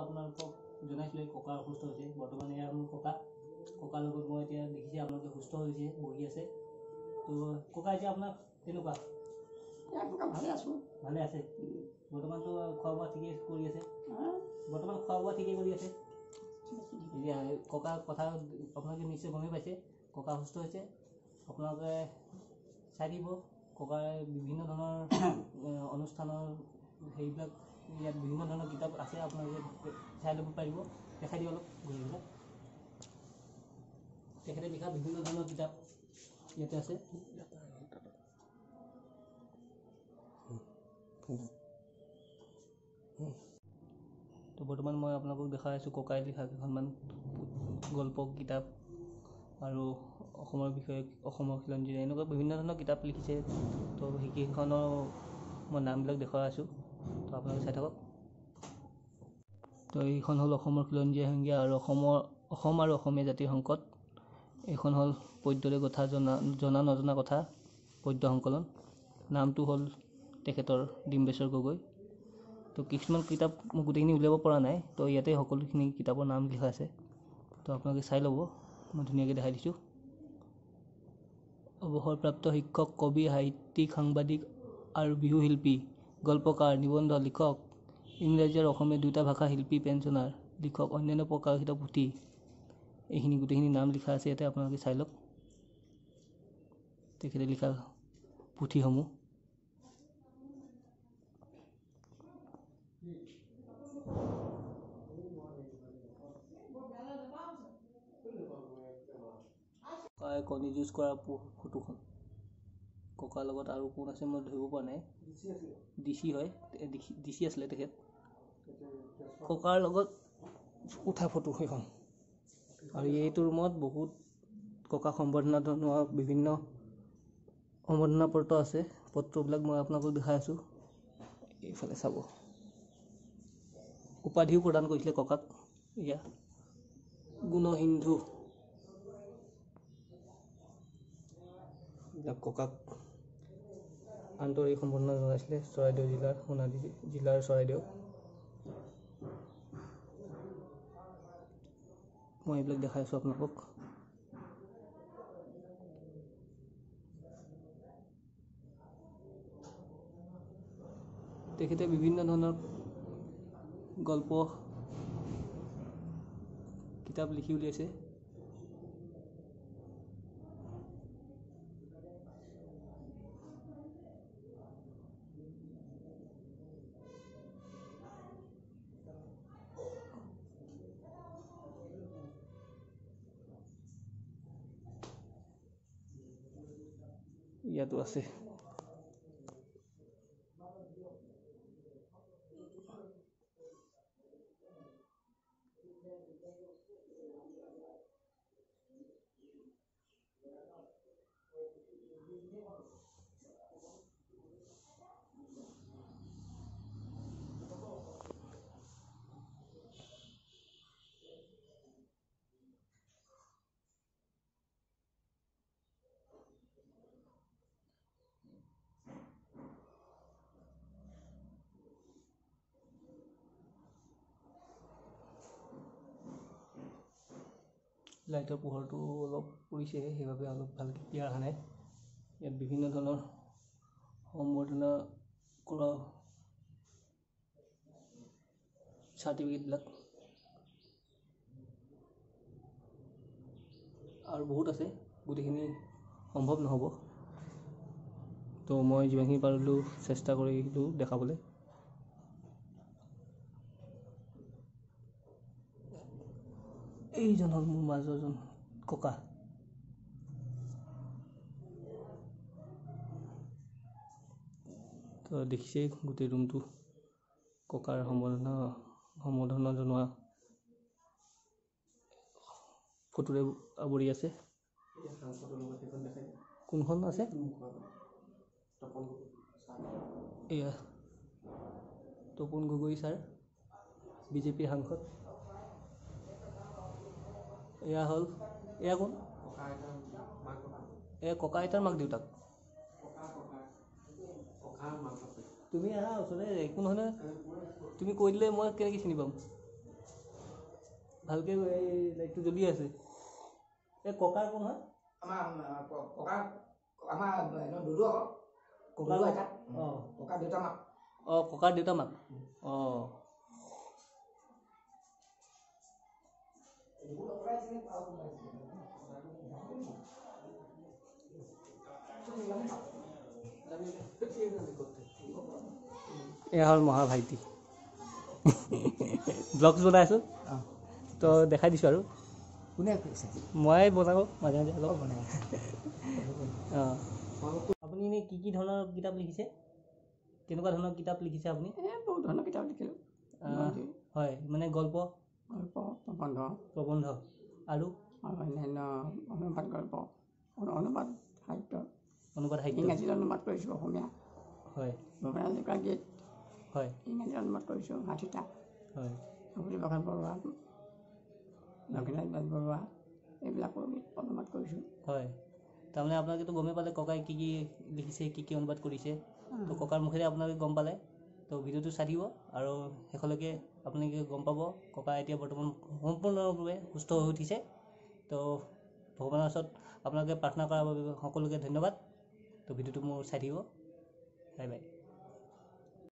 আপোনালোকক জনাইছিলোঁ ককা অসুস্থ হৈছে। বৰ্তমান এয়া মোৰ ককাৰ লগত মই এতিয়া দেখিছে আপোনালোকে সুস্থ হৈছে, বহি আছে। তো ককা এতিয়া আপোনাক কেনেকুৱা? ভালে আছোঁ। ভালে আছে? বৰ্তমানতো খোৱা বোৱা ঠিকেই কৰি আছে? বৰ্তমান খোৱা বোৱা ঠিকেই কৰি আছে? এতিয়া ককাৰ কথা আপোনালোকে নিশ্চয় গমেই পাইছে, ককা সুস্থ হৈছে। আপোনালোকে চাই দিব, ককাৰ বিভিন্ন ধৰণৰ অনুষ্ঠানৰ সেইবিলাক ইয়াত বিভিন্ন ধৰণৰ কিতাপ আছে, আপোনালোকে চাই ল'ব পাৰিব। দেখাই দিব অলপ ঘূৰিবিলাক। তেখেতে লিখা বিভিন্ন ধৰণৰ কিতাপ ইয়াতে আছে। তো বৰ্তমান মই আপোনালোকক দেখাই আছোঁ ককাই লিখা কেইখনমান গল্প কিতাপ আৰু অসমৰ বিষয়ে, অসমৰ খিলঞ্জীয়া, এনেকুৱা বিভিন্ন ধৰণৰ কিতাপ লিখিছে। তো সেইকেইখনৰ মই নামবিলাক দেখুৱাই আছোঁ, তো আপোনালোকে চাই থাকক। তো এইখন হ'ল অসমৰ খিলঞ্জীয়া সংজ্ঞা আৰু অসম আৰু অসমীয়া জাতিৰ সংকট। এইখন হ'ল পদ্যৰে কথা জনা নজনা কথা পদ্য সংকলন। নামটো হ'ল তেখেতৰ ডিম্বেশ্বৰ গগৈ। তো কিছুমান কিতাপ মই গোটেইখিনি উলিয়াব পৰা নাই, তো ইয়াতে সকলোখিনি কিতাপৰ নাম লিখা আছে। তো আপোনালোকে চাই ল'ব, মই ধুনীয়াকৈ দেখাই দিছোঁ। অৱসৰপ্ৰাপ্ত শিক্ষক, কবি, সাহিত্যিক, সাংবাদিক আৰু বিহু শিল্পী, গল্পকাৰ, নিবন্ধ লিখক, ইংৰাজী আৰু অসমীয়া দুয়োটা ভাষা শিল্পী, পেঞ্চনাৰ, লিখক, অন্যান্য প্ৰকাশিত পুথি। এইখিনি গোটেইখিনি নাম লিখা আছে ইয়াতে, আপোনালোকে চাই লওক তেখেতে লিখা পুথিসমূহ। ককাই কণী যুঁজ কৰা ফটোখন। ককাৰ লগত আৰু কোন আছে মই ধৰিব পৰা নাই। ডিচি হয়, ডিচি আছিলে তেখেত। ককাৰ লগত উঠা ফটো সেইখন। আৰু এইটো ৰুমত বহুত ককাক সম্বৰ্ধনা জনোৱা বিভিন্ন সম্বৰ্ধনা পত্ৰ আছে। পত্ৰবিলাক মই আপোনালোকক দেখাই আছোঁ, এইফালে চাব। উপাধিও প্ৰদান কৰিছিলে ককাক। এয়া গুণসিন্ধু, ককাক আন্তৰিক সম্বৰ্ধনা জনাইছিলে চৰাইদেউ জিলাৰ, সোণালী জিলাৰ চৰাইদেউ। মই এইবিলাক দেখাই আছোঁ আপোনালোকক। তেখেতে বিভিন্ন ধৰণৰ গল্প কিতাপ লিখি উলিয়াইছে। ইয়াতো আছে। লাইটৰ পোহৰটো অলপ পৰিছে, সেইবাবে অলপ ভালকৈ ক্লিয়াৰ অহা নাই। ইয়াত বিভিন্ন ধৰণৰ সম্বৰ্ধনা কৰা চাৰ্টিফিকেটবিলাক আৰু বহুত আছে, গোটেইখিনি সম্ভৱ নহ'ব। তো মই যিমানখিনি পাৰিলোঁ চেষ্টা কৰিলোঁ দেখাবলৈ। এইজন হ'ল মোৰ মাজৰজন ককা। তো দেখিছেই গোটেই ৰুমটো ককাৰ সম্বৰ্ধনা জনোৱা ফটোৰে আৱৰি আছে। কোনখন আছে? এয়া তপন গগৈ ছাৰ, বিজেপিৰ সাংসদ। এয়া হ'ল, এয়া কোন? এয়া ককা আইতাৰ মাক দেউতাক। তুমি আহা ওচৰলৈ, একো নহয় নহয়। তুমি কৈ দিলে মই কেনেকৈ চিনি পাম? ভালকৈ এই লাইটটো জ্বলি আছে। এই ককাৰ কোন হয়? আমাৰ ককা আমাৰ দুদু আকৌ ককাৰ আইতা অঁ ককা দেউতা মাক অঁ ককাৰ দেউতা মাক অঁ এয়া হ'ল মহা ভাইটি ব্লগছ বনাই আছোঁ তো দেখাই দিছোঁ আৰু কোনে কৈছে মই বনাওঁ মাজে মাজে অলপ বনাওঁ অঁ আপুনি এনেই কি ধৰণৰ কিতাপ লিখিছে কেনেকুৱা ধৰণৰ কিতাপ লিখিছে আপুনি বহুত ধৰণৰ কিতাপ লিখিলোঁ হয় মানে গল্প গল্প প্ৰবন্ধ আৰু অন্যান্য অনুবাদ গল্প অনুবাদ সাহিত্য সাহিত্য ইংৰাজীত অনুবাদ কৰিছোঁ অসমীয়া হয় ভূপেন হাজৰিকাৰ গীত হয় ইংৰাজীত অনুবাদ কৰিছোঁ ষাঠিটা হয় প্ৰকাশ বৰুৱা লক্ষ্মীনাথ বেজবৰুৱা এইবিলাকো অনুবাদ কৰিছোঁ হয় তাৰমানে আপোনালোকেতো গমেই পালে ককাই কি লিখিছে কি অনুবাদ কৰিছে তো ককাৰ মুখেৰে আপোনালোকে গম পালে তো ভিডিঅ'টো চাই দিব আৰু শেষলৈকে আপোনালোকে গম পাব ককা এতিয়া বৰ্তমান সম্পূৰ্ণৰূপে সুস্থ হৈ উঠিছে তো ভগৱানৰ ওচৰত আপোনালোকে প্ৰাৰ্থনা কৰাৰ বাবে সকলোকে ধন্যবাদ তো ভিডিঅ'টো মোৰ চাই থাকিব বাই বাই